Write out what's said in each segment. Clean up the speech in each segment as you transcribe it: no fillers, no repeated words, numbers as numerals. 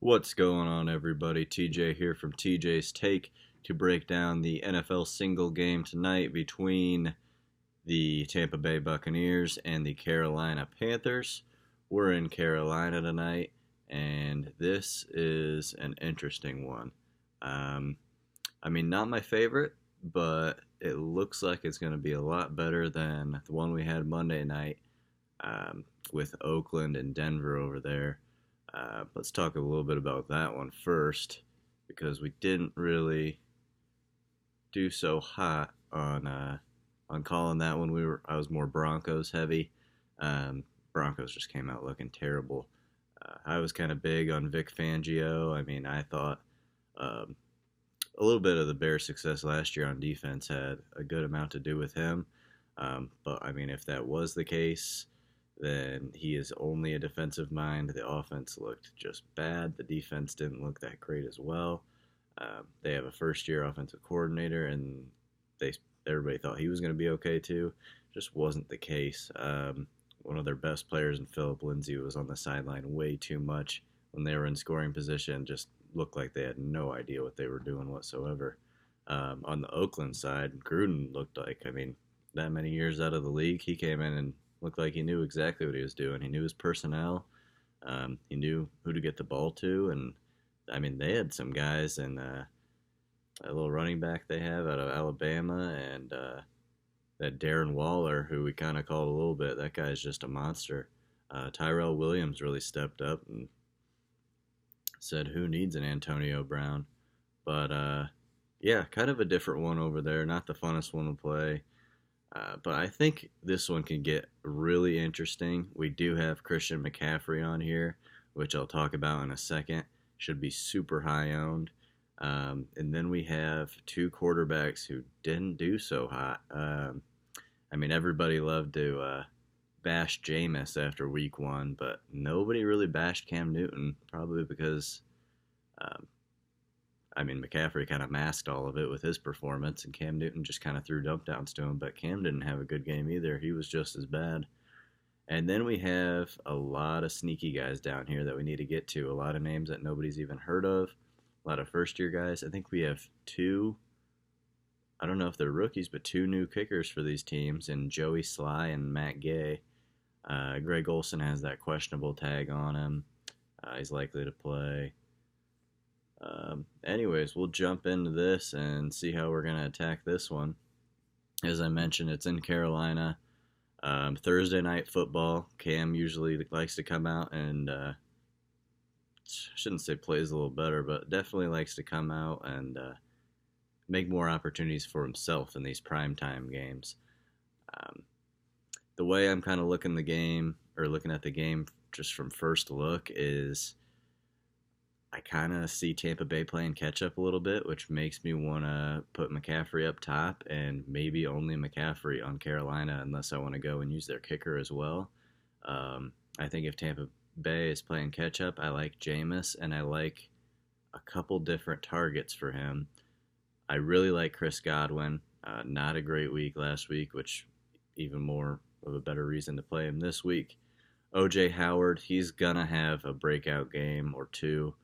What's going on, everybody? TJ here from TJ's Take to break down the NFL single game tonight between the Tampa Bay Buccaneers and the Carolina Panthers. We're in Carolina tonight, and this is an interesting one. Um, not my favorite, but it looks like it's going to be a lot better than the one we had Monday night with Oakland and Denver over there. Let's talk a little bit about that one first, because we didn't really do so hot on calling that one. I was more Broncos heavy. Broncos just came out looking terrible. I was kind of big on Vic Fangio. I thought a little bit of the Bears' success last year on defense had a good amount to do with him. But if that was the case, then he is only a defensive mind. The offense looked just bad. The defense didn't look that great as well. They have a first-year offensive coordinator, and everybody thought he was going to be okay too. Just wasn't the case. One of their best players in Philip Lindsay was on the sideline way too much when they were in scoring position. Just looked like they had no idea what they were doing whatsoever. On the Oakland side, Gruden looked like, that many years out of the league, he came in and looked like he knew exactly what he was doing. He knew his personnel. He knew who to get the ball to, and they had some guys, and a little running back they have out of Alabama, and that Darren Waller, who we kind of called a little bit. That guy's just a monster. Tyrell Williams really stepped up and said, "Who needs an Antonio Brown?" But yeah, kind of a different one over there. Not the funnest one to play. But I think this one can get really interesting. We do have Christian McCaffrey on here, which I'll talk about in a second. Should be super high owned. And then we have two quarterbacks who didn't do so hot. Everybody loved to bash Jameis after week one, but nobody really bashed Cam Newton, probably because McCaffrey kind of masked all of it with his performance, and Cam Newton just kind of threw dump downs to him, but Cam didn't have a good game either. He was just as bad. And then we have a lot of sneaky guys down here that we need to get to, a lot of names that nobody's even heard of, a lot of first-year guys. I think we have two, I don't know if they're rookies, but two new kickers for these teams, and Joey Sly and Matt Gay. Greg Olsen has that questionable tag on him. He's likely to play. Anyways, we'll jump into this and see how we're going to attack this one. As I mentioned, it's in Carolina. Thursday night football. Cam usually likes to come out and, shouldn't say plays a little better, but definitely likes to come out and make more opportunities for himself in these primetime games. The way I'm kind of looking at the game just from first look is I kind of see Tampa Bay playing catch up a little bit, which makes me want to put McCaffrey up top and maybe only McCaffrey on Carolina unless I want to go and use their kicker as well. I think if Tampa Bay is playing catch up, I like Jameis, and I like a couple different targets for him. I really like Chris Godwin. Not a great week last week, which even more of a better reason to play him this week. O.J. Howard, he's going to have a breakout game or two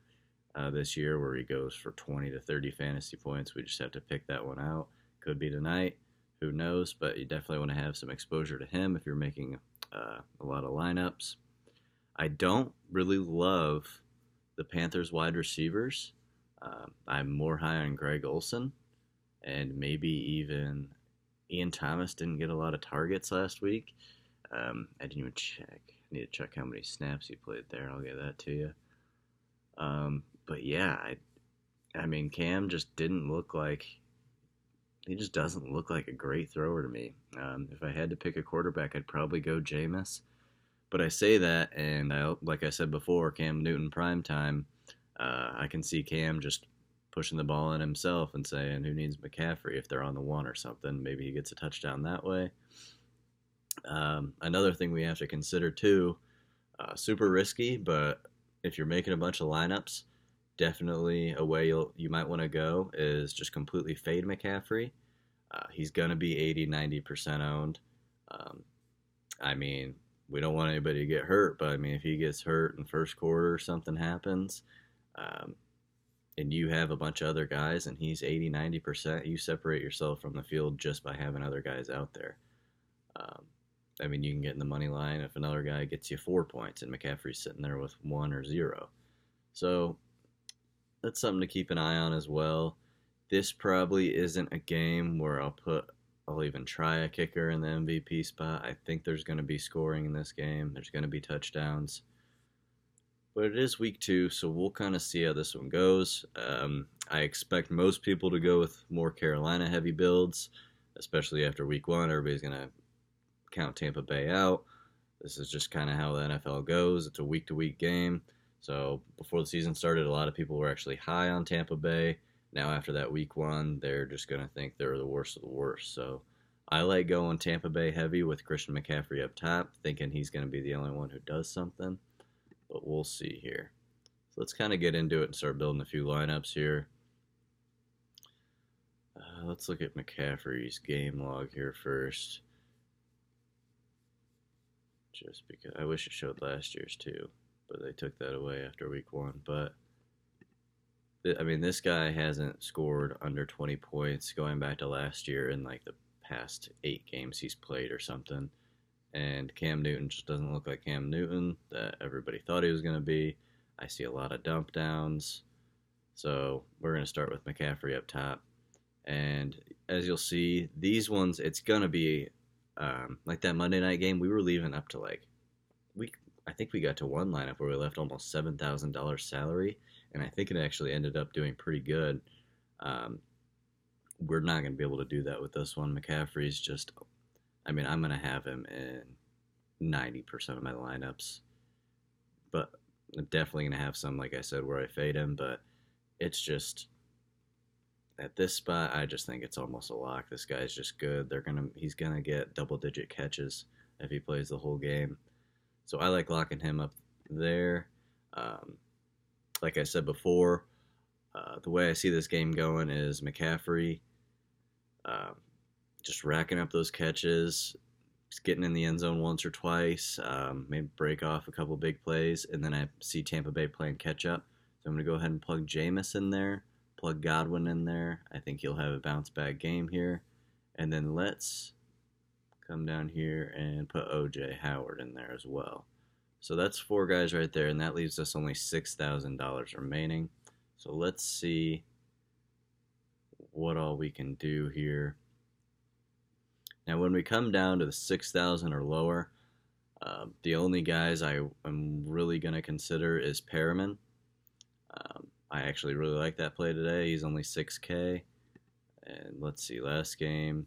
this year where he goes for 20 to 30 fantasy points. We just have to pick that one out. Could be tonight. Who knows? But you definitely want to have some exposure to him if you're making a lot of lineups. I don't really love the Panthers wide receivers. I'm more high on Greg Olsen, and maybe even Ian Thomas didn't get a lot of targets last week. I didn't even check. I need to check how many snaps he played there. I'll get that to you. But yeah, Cam just didn't look like, he just doesn't look like a great thrower to me. If I had to pick a quarterback, I'd probably go Jameis. But I say that, and like I said before, Cam Newton primetime, I can see Cam just pushing the ball in himself and saying, who needs McCaffrey if they're on the one or something? Maybe he gets a touchdown that way. Another thing we have to consider too, super risky, but if you're making a bunch of lineups, definitely a way you might want to go is just completely fade McCaffrey. He's going to be 80-90% owned. We don't want anybody to get hurt, but if he gets hurt in first quarter, something happens, um, and you have a bunch of other guys and he's 80-90%, you separate yourself from the field just by having other guys out there. Um, I mean, you can get in the money line if another guy gets you 4 points and McCaffrey's sitting there with 1 or 0. So that's something to keep an eye on as well. This probably isn't a game where I'll even try a kicker in the MVP spot. I think there's going to be scoring in this game. There's going to be touchdowns. But it is week 2, so we'll kind of see how this one goes. I expect most people to go with more Carolina heavy builds, especially after week 1. Everybody's going to count Tampa Bay out. This is just kind of how the NFL goes. It's a week-to-week game. So before the season started, a lot of people were actually high on Tampa Bay. Now after that week 1, they're just going to think they're the worst of the worst. So I like going Tampa Bay heavy with Christian McCaffrey up top, thinking he's going to be the only one who does something. But we'll see here. So let's kind of get into it and start building a few lineups here. Let's look at McCaffrey's game log here first. Just because I wish it showed last year's too, but they took that away after week 1. But I mean, this guy hasn't scored under 20 points going back to last year in like the past 8 games he's played or something. And Cam Newton just doesn't look like Cam Newton that everybody thought he was going to be. I see a lot of dump downs. So we're going to start with McCaffrey up top. And as you'll see, these ones, it's going to be like that Monday night game. We were leaving up to I think we got to one lineup where we left almost $7,000 salary. And I think it actually ended up doing pretty good. We're not going to be able to do that with this one. McCaffrey's just, I mean, I'm going to have him in 90% of my lineups. But I'm definitely going to have some, like I said, where I fade him. But it's just, at this spot, I just think it's almost a lock. This guy's just good. He's going to get double-digit catches if he plays the whole game. So I like locking him up there. Like I said before, the way I see this game going is McCaffrey just racking up those catches, just getting in the end zone once or twice, maybe break off a couple big plays, and then I see Tampa Bay playing catch-up. So I'm going to go ahead and plug Jameis in there, plug Godwin in there. I think he'll have a bounce-back game here. And then let's come down here and put O.J. Howard in there as well. So that's 4 guys right there, and that leaves us only $6,000 remaining. So let's see what all we can do here. Now, when we come down to the 6,000 or lower, the only guys I am really going to consider is Perriman. I actually really like that play today. He's only 6K. And let's see, last game,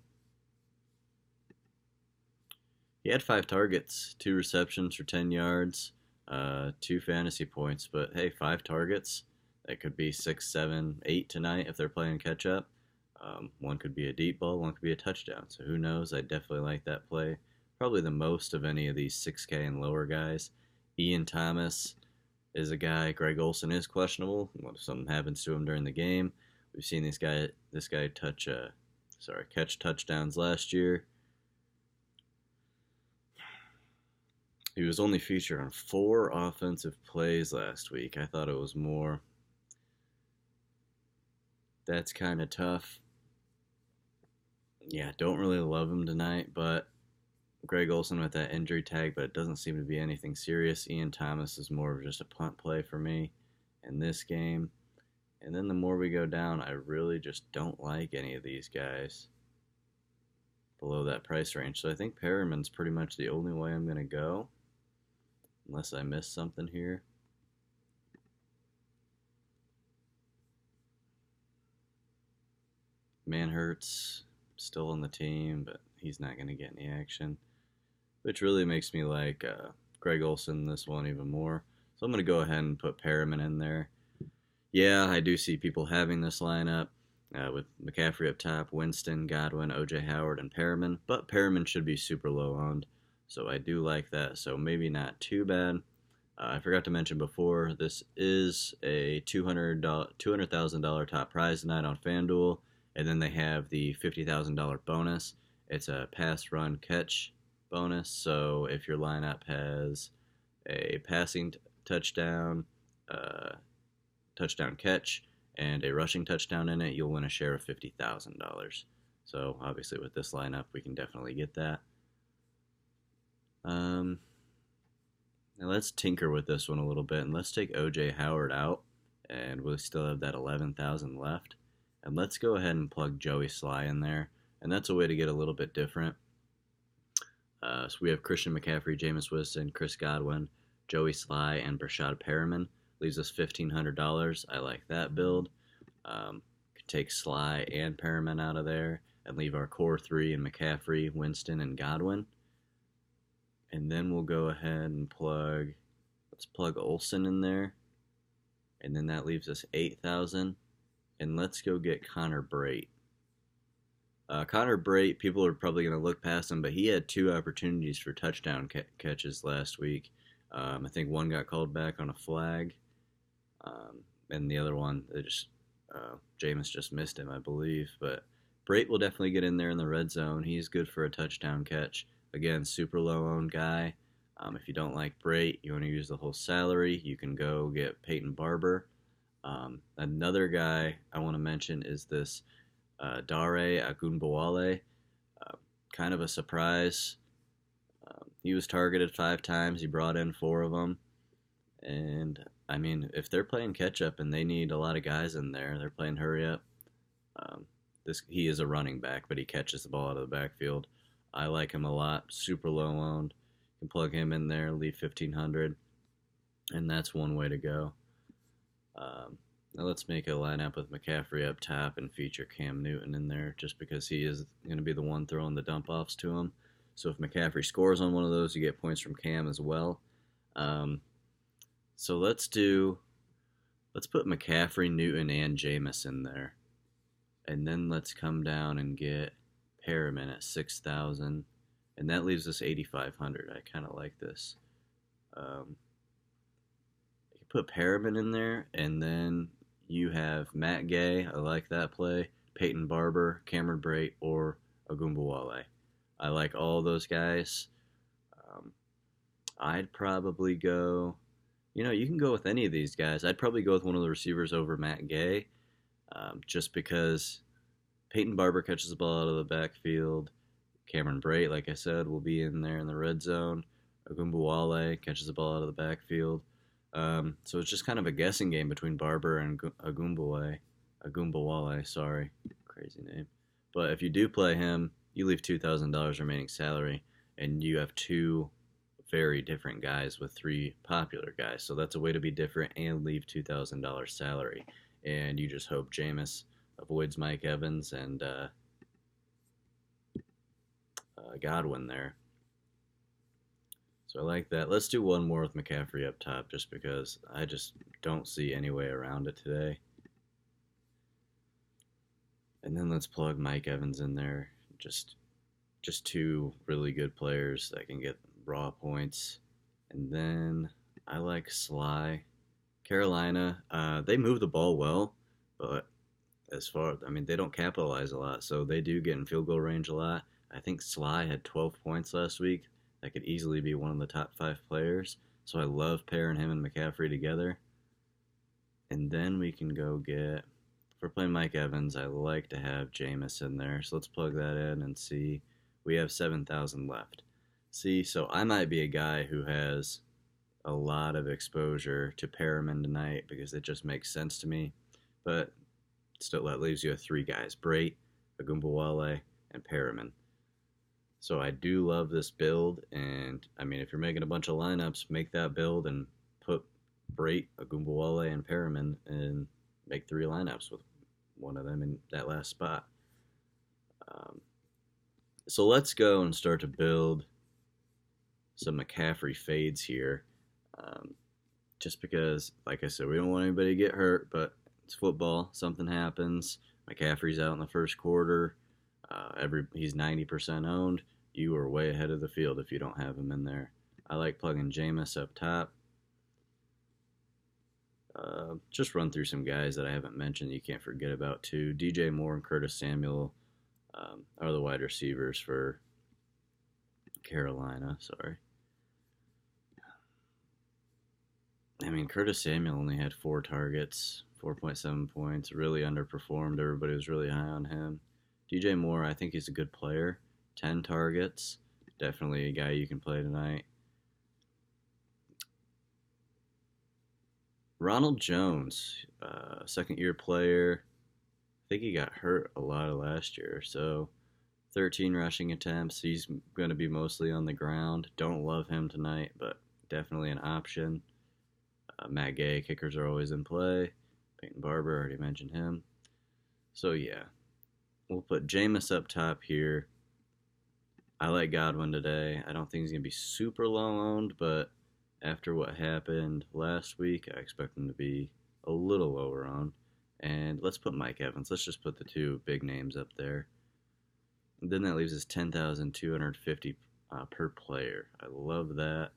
he had 5 targets, 2 receptions for 10 yards, 2 fantasy points. But hey, 5 targets, that could be 6, 7, 8 tonight if they're playing catch-up. One could be a deep ball, one could be a touchdown. So who knows? I definitely like that play. Probably the most of any of these 6K and lower guys. Ian Thomas is a guy. Greg Olsen is questionable. What if something happens to him during the game? We've seen this guy catch touchdowns last year. He was only featured on 4 offensive plays last week. I thought it was more. That's kind of tough. Yeah, don't really love him tonight, but Greg Olsen with that injury tag, but it doesn't seem to be anything serious. Ian Thomas is more of just a punt play for me in this game. And then the more we go down, I really just don't like any of these guys below that price range. So I think Perriman's pretty much the only way I'm going to go, unless I miss something here. Manhurt's still on the team, but he's not going to get any action, which really makes me like Greg Olsen this one even more. So I'm going to go ahead and put Perriman in there. Yeah, I do see people having this lineup with McCaffrey up top, Winston, Godwin, O.J. Howard, and Perriman, but Perriman should be super low owned, so I do like that, so maybe not too bad. I forgot to mention before, this is a $200,000 top prize tonight on FanDuel, and then they have the $50,000 bonus. It's a pass, run, catch bonus, so if your lineup has a passing touchdown, touchdown catch and a rushing touchdown in it, you'll win a share of $50,000. So obviously with this lineup, we can definitely get that. Now let's tinker with this one a little bit, and let's take O.J. Howard out, and we'll still have that 11,000 left. And let's go ahead and plug Joey Sly in there, and that's a way to get a little bit different. So we have Christian McCaffrey, Jameis Winston, Chris Godwin, Joey Sly, and Brashad Perriman. Leaves us $1,500. I like that build. Could take Sly and Perriman out of there and leave our core three in McCaffrey, Winston, and Godwin. And then we'll go ahead and let's plug Olsen in there. And then that leaves us 8,000. And let's go get Connor Brait. Connor Brait, people are probably going to look past him, but he had 2 opportunities for touchdown catches last week. I think one got called back on a flag, and the other one, Jameis just missed him, I believe. But Brait will definitely get in there in the red zone. He's good for a touchdown catch. Again, super low-owned guy. If you don't like Brait, you want to use the whole salary, you can go get Peyton Barber. Another guy I want to mention is this Dare Ogunbowale, kind of a surprise. He was targeted 5 times. He brought in 4 of them. And, I mean, if they're playing catch-up and they need a lot of guys in there, they're playing hurry-up. He is a running back, but he catches the ball out of the backfield. I like him a lot. Super low-owned. You can plug him in there, leave $1,500. And that's one way to go. Now let's make a lineup with McCaffrey up top and feature Cam Newton in there just because he is going to be the one throwing the dump-offs to him. So if McCaffrey scores on one of those, you get points from Cam as well. So let's put McCaffrey, Newton, and Jameis in there. And then let's come down and get Perriman at 6,000. And that leaves us 8,500. I kind of like this. You can put Perriman in there, and then you have Matt Gay. I like that play. Peyton Barber, Cameron Brate, or Ogunbowale. I like all those guys. I'd probably go... you can go with any of these guys. I'd probably go with one of the receivers over Matt Gay, just because Peyton Barber catches the ball out of the backfield. Cameron Brate, like I said, will be in there in the red zone. Ogunbowale catches the ball out of the backfield. So it's just kind of a guessing game between Barber and Ogunbowale, sorry. Crazy name. But if you do play him, you leave $2,000 remaining salary, and you have 2 very different guys with 3 popular guys. So that's a way to be different and leave $2,000 salary. And you just hope Jameis avoids Mike Evans and Godwin there. So I like that. Let's do one more with McCaffrey up top just because I just don't see any way around it today. And then let's plug Mike Evans in there. Just 2 really good players that can get raw points. And then I like Sly. Carolina, they move the ball well, but they don't capitalize a lot, so they do get in field goal range a lot. I think Sly had 12 points last week. That could easily be one of the top 5 players. So I love pairing him and McCaffrey together. And then we can go get... If we're playing Mike Evans, I like to have Jameis in there. So let's plug that in and see. We have 7,000 left. See, so I might be a guy who has a lot of exposure to Perriman tonight because it just makes sense to me. But still, that leaves you with 3 guys. Brate, Ogunbowale, and Perriman. So I do love this build, and if you're making a bunch of lineups, make that build and put Brate, Ogunbowale, and Perriman and make 3 lineups with one of them in that last spot. So let's go and start to build some McCaffrey fades here. Just because, like I said, we don't want anybody to get hurt, but it's football. Something happens. McCaffrey's out in the first quarter. He's 90% owned. You are way ahead of the field if you don't have him in there. I like plugging Jameis up top. Just run through some guys that I haven't mentioned that you can't forget about too. DJ Moore and Curtis Samuel are the wide receivers for Carolina. Sorry. I mean, Curtis Samuel only had 4 targets, 4.7 points, really underperformed. Everybody was really high on him. DJ Moore, I think he's a good player. 10 targets, definitely a guy you can play tonight. Ronald Jones, second year player. I think he got hurt a lot of last year, so 13 rushing attempts. He's going to be mostly on the ground. Don't love him tonight, but definitely an option. Matt Gay, kickers are always in play. Peyton Barber, already mentioned him. So, yeah, we'll put Jameis up top here. I like Godwin today. I don't think he's going to be super low owned, but after what happened last week, I expect him to be a little lower owned. And let's put Mike Evans. Let's just put the two big names up there. And then that leaves us 10,250 per player. I love that.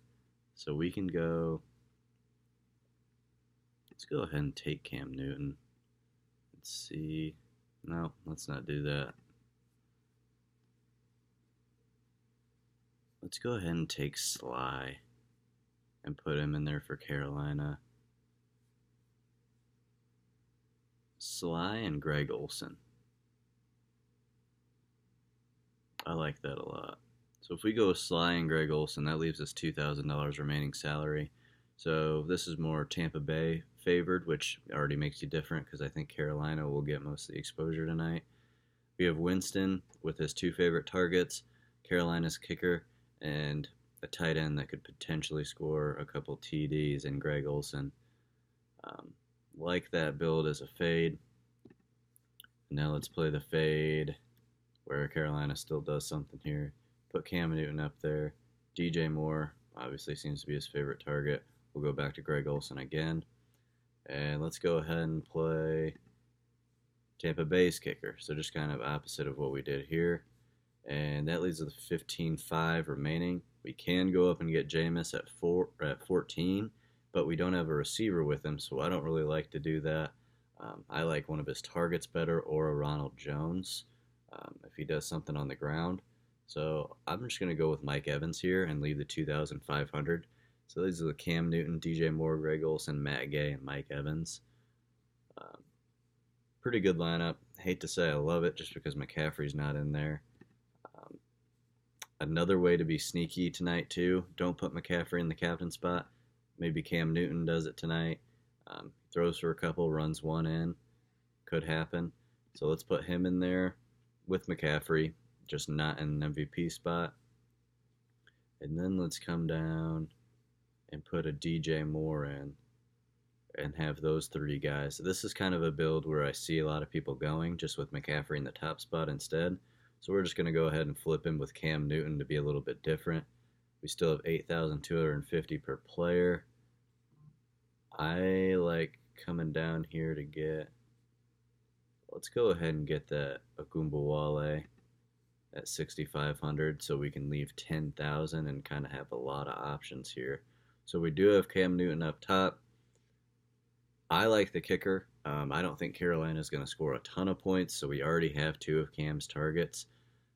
So we can go. Let's go ahead and take Cam Newton. Let's see. No, let's not do that. Let's go ahead and take Sly and put him in there for Carolina. Sly and Greg Olsen. I like that a lot. So if we go with Sly and Greg Olsen, that leaves us $2,000 remaining salary. So this is more Tampa Bay favored, which already makes you different because I think Carolina will get most of the exposure tonight. We have Winston with his 2 favorite targets, Carolina's kicker, and a tight end that could potentially score a couple TDs in Greg Olsen. Like that build as a fade. Now let's play the fade where Carolina still does something here. Put Cam Newton up there. DJ Moore obviously seems to be his favorite target. We'll go back to Greg Olsen again. And let's go ahead and play Tampa Bay's kicker. So just kind of opposite of what we did here. And that leaves us 15-5 remaining. We can go up and get Jameis at 14, but we don't have a receiver with him, so I don't really like to do that. I like one of his targets better, or a Ronald Jones, if he does something on the ground. So I'm just going to go with Mike Evans here and leave the 2,500. So these are the Cam Newton, DJ Moore, Greg Olsen, Matt Gay, and Mike Evans. Pretty good lineup. Hate to say I love it just because McCaffrey's not in there. Another way to be sneaky tonight, too. Don't put McCaffrey in the captain spot. Maybe Cam Newton does it tonight. Throws for a couple, runs one in. Could happen. So let's put him in there with McCaffrey, just not in an MVP spot. And then let's come down and put a DJ Moore in and have those 3 guys. So this is kind of a build where I see a lot of people going, just with McCaffrey in the top spot instead. So we're just going to go ahead and flip him with Cam Newton to be a little bit different. We still have 8,250 per player. I like coming down here to get, let's go ahead and get that Agumbawale at 6,500 so we can leave 10,000 and kind of have a lot of options here. So we do have Cam Newton up top. I like the kicker. I don't think Carolina is going to score a ton of points, so we already have 2 of Cam's targets.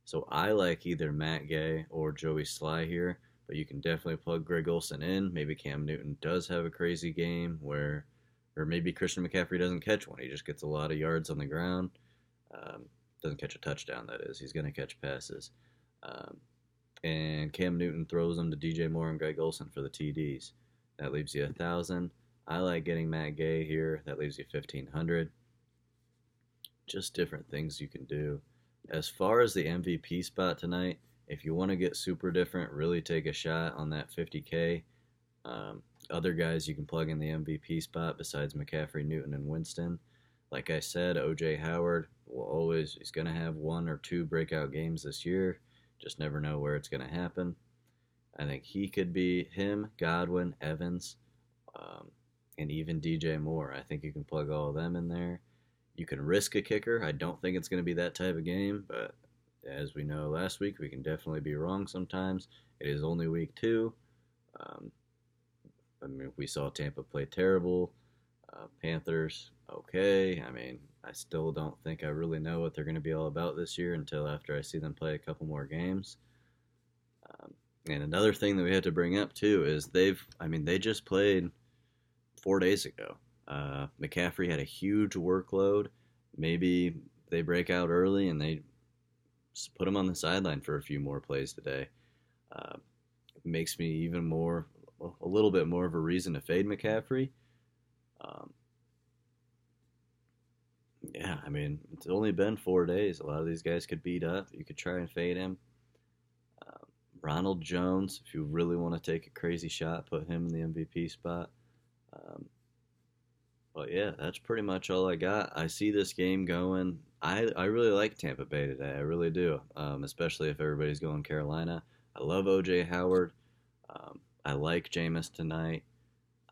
So I like either Matt Gay or Joey Sly here, but you can definitely plug Greg Olsen in. Maybe Cam Newton does have a crazy game or maybe Christian McCaffrey doesn't catch one. He just gets a lot of yards on the ground. Doesn't catch a touchdown, that is. He's going to catch passes. And Cam Newton throws them to DJ Moore and Greg Olsen for the TDs. That leaves you 1,000. I like getting Matt Gay here. That leaves you 1,500. Just different things you can do. As far as the MVP spot tonight, if you want to get super different, really take a shot on that 50K. Other guys you can plug in the MVP spot besides McCaffrey, Newton, and Winston. Like I said, O.J. Howard he's going to have 1 or 2 breakout games this year. Just never know where it's going to happen. I think he could be him, Godwin, Evans, and even DJ Moore. I think you can plug all of them in there. You can risk a kicker. I don't think it's going to be that type of game, but as we know last week, we can definitely be wrong sometimes. It is only week 2. We saw Tampa play terrible. Panthers, okay. I still don't think I really know what they're going to be all about this year until after I see them play a couple more games. And another thing that we had to bring up, too, is they just played 4 days ago. McCaffrey had a huge workload. Maybe they break out early and they just put him on the sideline for a few more plays today. It makes me a little bit more of a reason to fade McCaffrey. Um, yeah, I mean, it's only been 4 days. A lot of these guys could beat up. You could try and fade him. Um, Ronald Jones, if you really want to take a crazy shot, put him in the MVP spot. Um, but yeah, that's pretty much all I got. I see this game going. I really like Tampa Bay today. I really do, especially if everybody's going Carolina. I love OJ Howard. I like Jameis tonight.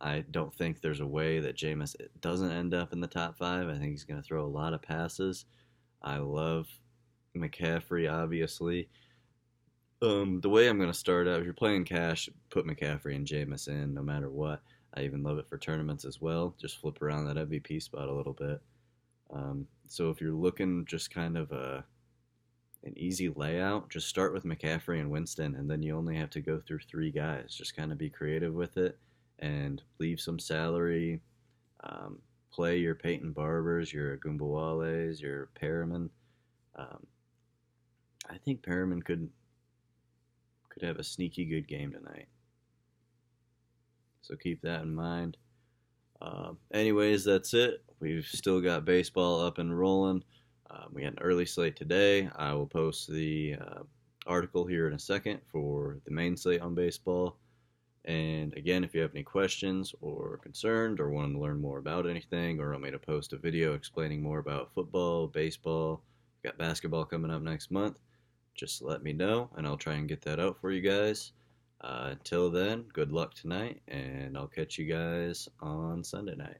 I don't think there's a way that Jameis doesn't end up in the top five. I think he's going to throw a lot of passes. I love McCaffrey, obviously. The way I'm going to start out, if you're playing cash, put McCaffrey and Jameis in no matter what. I even love it for tournaments as well. Just flip around that MVP spot a little bit. So if you're looking just kind of an easy layout, just start with McCaffrey and Winston, and then you only have to go through three guys. Just kind of be creative with it and leave some salary. Play your Peyton Barbers, your Gumbawales, your Perriman. Um, I think Perriman could have a sneaky good game tonight. So keep that in mind. Anyways, that's it. We've still got baseball up and rolling. We had an early slate today. I will post the article here in a second for the main slate on baseball. And again, if you have any questions or concerned or want to learn more about anything or want me to post a video explaining more about football, baseball, got basketball coming up next month, just let me know and I'll try and get that out for you guys. Until then, good luck tonight, and I'll catch you guys on Sunday night.